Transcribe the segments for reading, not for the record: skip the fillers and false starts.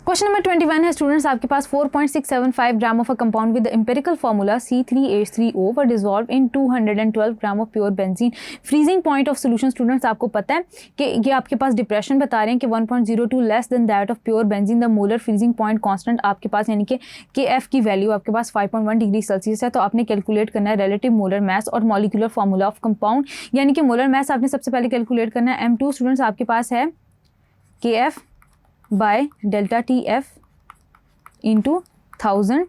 Question number 21 है students, आपके पास 4.675 ग्राम of a compound with empirical formula C3H3O were dissolve in 212 gram of pure benzene. Freezing point of solution students आपको पता है कि ये आपके पास डिप्रेशन बता रहे हैं कि 1.02 less than that of pure benzene. The molar freezing point constant आपके पास यानी कि KF की वैल्यू आपके पास 5.1 डिग्री सेल्सियस है। तो आपने कैलकुलेट करना है रिलेटिव मोलर मास और मॉलिक्यूलर फार्मूला ऑफ कंपाउंड, यानी कि मोलर मास आपने सबसे पहले कैलकुलेट करना है। M2 स्टूडेंट्स आपके पास है KF by delta TF into 1000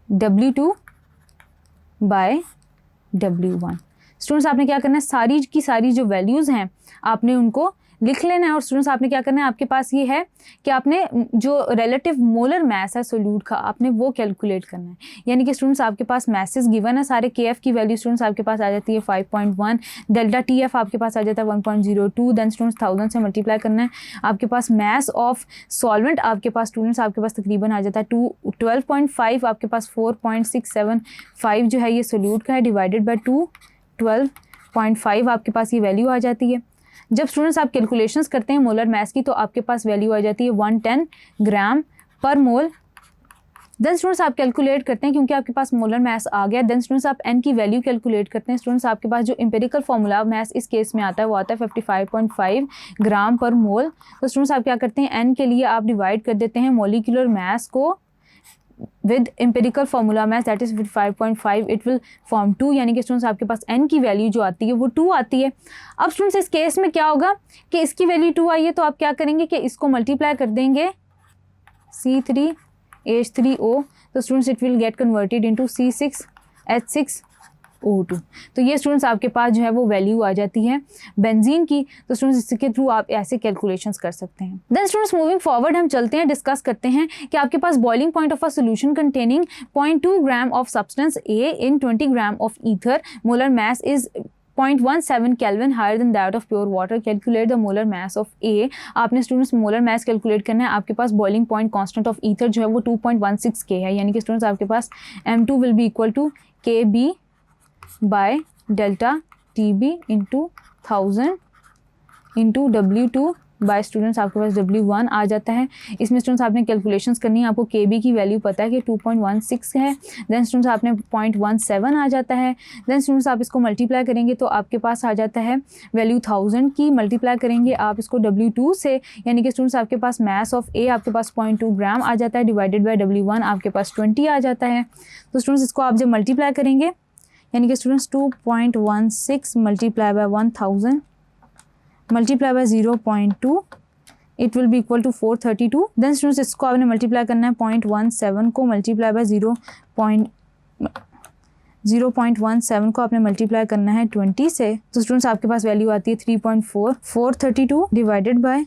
W2 by W1। Students आपने क्या करना है, सारी की सारी जो वैल्यूज़ हैं आपने उनको लिख लेना है। और स्टूडेंट्स आपने क्या करना है, आपके पास ये है कि आपने जो रिलेटिव मोलर मास है सोल्यूट का आपने वो कैलकुलेट करना है। यानी कि स्टूडेंट्स आपके पास मैसेज गिवन है सारे। KF की वैल्यू स्टूडेंट्स आपके पास आ जाती है 5.1, डेल्टा TF आपके पास आ जाता है 1.02। देन स्टूडेंट्स 1000 से मल्टीप्लाई करना है। आपके पास मैस ऑफ सॉल्वेंट आपके पास स्टूडेंट्स आपके पास तकरीबन आ जाता है 12.5। आपके पास 4.675 जो है ये सोल्यूट का है, डिवाइडेड बाई 12.5 आपके पास ये वैल्यू आ जाती है। जब स्टूडेंट्स आप कैलकुलेशंस करते हैं मोलर मास की तो आपके पास वैल्यू आ जाती है 110 ग्राम पर मोल। देन स्टूडेंट्स आप कैलकुलेट करते हैं क्योंकि आपके पास मोलर मास आ गया। देन स्टूडेंट्स आप N की वैल्यू कैलकुलेट करते हैं। स्टूडेंट्स आपके पास जो एम्पिरिकल फार्मूला मास इस केस में आता है वो आता है 55.5 ग्राम पर मोल। तो स्टूडेंट्स आप क्या करते हैं, N के लिए आप डिवाइड कर देते हैं मॉलिक्यूलर मास को with empirical formula mass that is 55.5, it will form 2। यानी कि स्टूडेंट्स आपके पास N की वैल्यू जो आती है वो 2 आती है। अब स्टूडेंट्स इस केस में क्या होगा कि इसकी वैल्यू 2 आई है तो आप क्या करेंगे कि इसको मल्टीप्लाई कर देंगे C3H3O, तो students it will get converted into C6H6O2। तो ये स्टूडेंट्स आपके पास जो है वो वैल्यू आ जाती है बेंजीन की। तो स्टूडेंट्स इसके थ्रू आप ऐसे कैलकुलेशंस कर सकते हैं। देन स्टूडेंट्स मूविंग फॉरवर्ड हम चलते हैं, डिस्कस करते हैं कि आपके पास boiling point of a solution containing 0.2 gram of substance A in 20 gram of ether, molar mass is 0.17 kelvin higher than that of pure water. Calculate the molar mass of A। आपने students molar mass calculate करना है। आपके पास boiling point constant of ether जो है वो 2.16 K है। यानी कि स्टूडेंट्स आपके पास M2 will be equal to KB by delta TB into 1000 into W2 by students आपके पास W1 आ जाता है। इसमें स्टूडेंट्स आपने कैलकुलेशंस करनी है। आपको KB की वैल्यू पता है कि 2.16 है। देन स्टूडेंट्स आपने 0.17 आ जाता है। देन स्टूडेंट्स आप इसको मल्टीप्लाई करेंगे तो आपके पास आ जाता है वैल्यू 1000 की। मल्टीप्लाई करेंगे आप इसको W2 से, यानी कि स्टूडेंट्स आपके पास मास ऑफ A आपके पास 0.2 ग्राम आ जाता है, डिवाइडेड बाई W1 आपके पास 20 आ जाता है। तो स्टूडेंट्स इसको आप जब मल्टीप्लाई करेंगे यानी कि students 2.16 multiply by 1000 multiply by 0.2 it will be equal to 432। Then students इसको आपने मल्टीप्लाई करना है 0.17 को मल्टीप्लाई बाय 0.17 को आपने मल्टीप्लाई करना है 20 से। तो स्टूडेंट्स आपके पास वैल्यू आती है 3.4। 432 divided by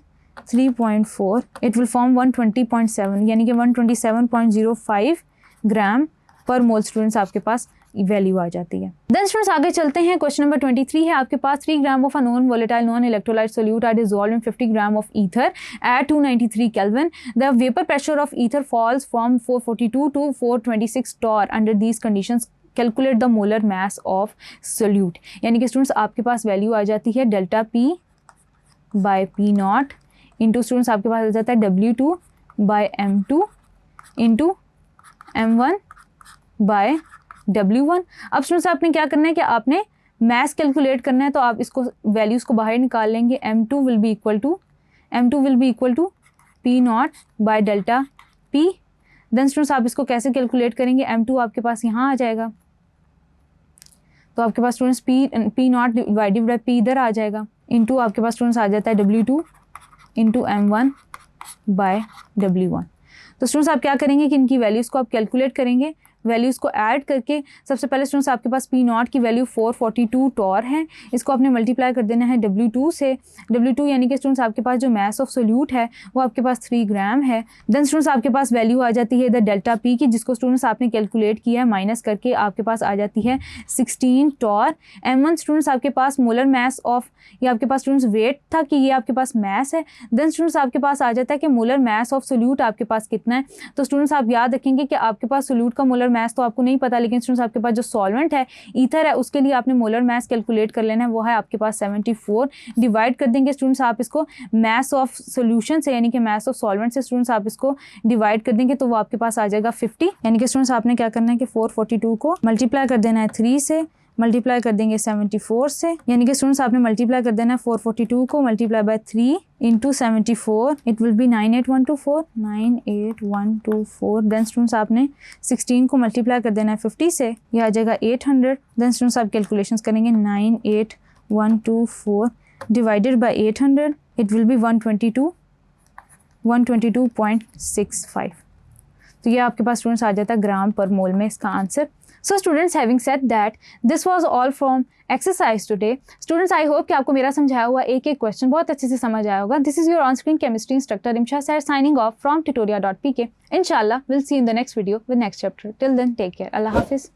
3.4 it will form 120.7 यानी कि 127.05 ग्राम पर मोल स्टूडेंट्स आपके पास वैल्यू आ जाती है। देन स्टूडेंट्स आगे चलते हैं। क्वेश्चन नंबर 23 है, आपके पास 3 gram of a non volatile non electrolyte solute are dissolved in 50 gram of ether at 293 kelvin. The vapour pressure of ether falls from 442 to 426 torr under these conditions. Calculate the molar mass of solute. यानी कि students आपके पास value आ जाती है delta P by P0 into students आपके पास आ जाता है W2 bye M2 into M1 bye W1। अब स्टूडेंट्स आपने क्या करना है कि आपने मास कैलकुलेट करना है। तो आप इसको वैल्यूज़ को बाहर निकाल लेंगे। M2 will be equal to P0 by delta P। Then students आप इसको कैसे कैलकुलेट करेंगे, M2 आपके पास यहाँ आ जाएगा तो आपके पास students P0 divided by P इधर आ जाएगा, इंटू आपके पास स्टूडेंट्स आ जाता है W2 into M1 bye W1। तो स्टूडेंट्स आप क्या करेंगे कि इनकी वैल्यूज़ को आप कैलकुलेट करेंगे। वैल्यूज़ को ऐड करके सबसे पहले स्टूडेंट्स आपके पास P0 की वैल्यू 442 टॉर है। इसको आपने मल्टीप्लाई कर देना है W2 से। W2 यानी कि स्टूडेंट्स आपके पास जो मास ऑफ सोल्यूट है वो आपके पास 3 ग्राम है। देन स्टूडेंट्स आपके पास वैल्यू आ जाती है इधर डेल्टा P की, जिसको स्टूडेंट्स आपने कैलकुलेट किया है माइनस करके आपके पास आ जाती है 16 टॉर। M1 स्टूडेंट्स आपके पास मोलर मास ऑफ, ये आपके पास स्टूडेंट्स वेट था कि ये आपके पास मास है। देन स्टूडेंट्स आपके पास आ जाता है कि मोलर मास ऑफ सोल्यूट आपके पास कितना है। तो स्टूडेंट्स आप याद रखेंगे कि आपके पास सोल्यूट का मोलर मास तो आपको नहीं पता, लेकिन स्टूडेंट्स आपके पास जो सॉल्वेंट है ईथर है उसके लिए आपने मोलर मास कैलकुलेट कर लेना है, वो है आपके पास 74। डिवाइड कर देंगे स्टूडेंट्स आप इसको मास ऑफ सोल्यूशन से, यानी कि मास ऑफ सॉल्वेंट से स्टूडेंट्स आप इसको डिवाइड कर देंगे तो वो आपके पास आ जाएगा 50। यानी कि स्टूडेंट्स आपने क्या करना है कि 442 को मल्टीप्लाई कर देना है 3 से, मल्टीप्लाई कर देंगे 74 से, यानी कि स्टूडेंट्स आपने मल्टीप्लाई कर देना है 442 को multiply by 3 into 74, it will be 98124, 98124। Then students आपने 16 को मल्टीप्लाई कर देना है 50 से, ये आ जाएगा 800। देन स्टूडेंट्स आप कैलकुलेशंस करेंगे 98124 divided by 800, it will B 122.65। तो ये आपके पास स्टूडेंट्स आ जाता है ग्राम पर मोल में इसका answer. So students, having said that, this was all from exercise today. Students, I hope कि आपको मेरा समझाया हुआ एक एक क्वेश्चन बहुत अच्छे से समझ आया होगा। This is your on screen chemistry instructor Imsha sir signing off from tutoria.pk। इंशाल्लाह will see in the next video with next chapter. Till then take care, अल्लाह हाफिज़।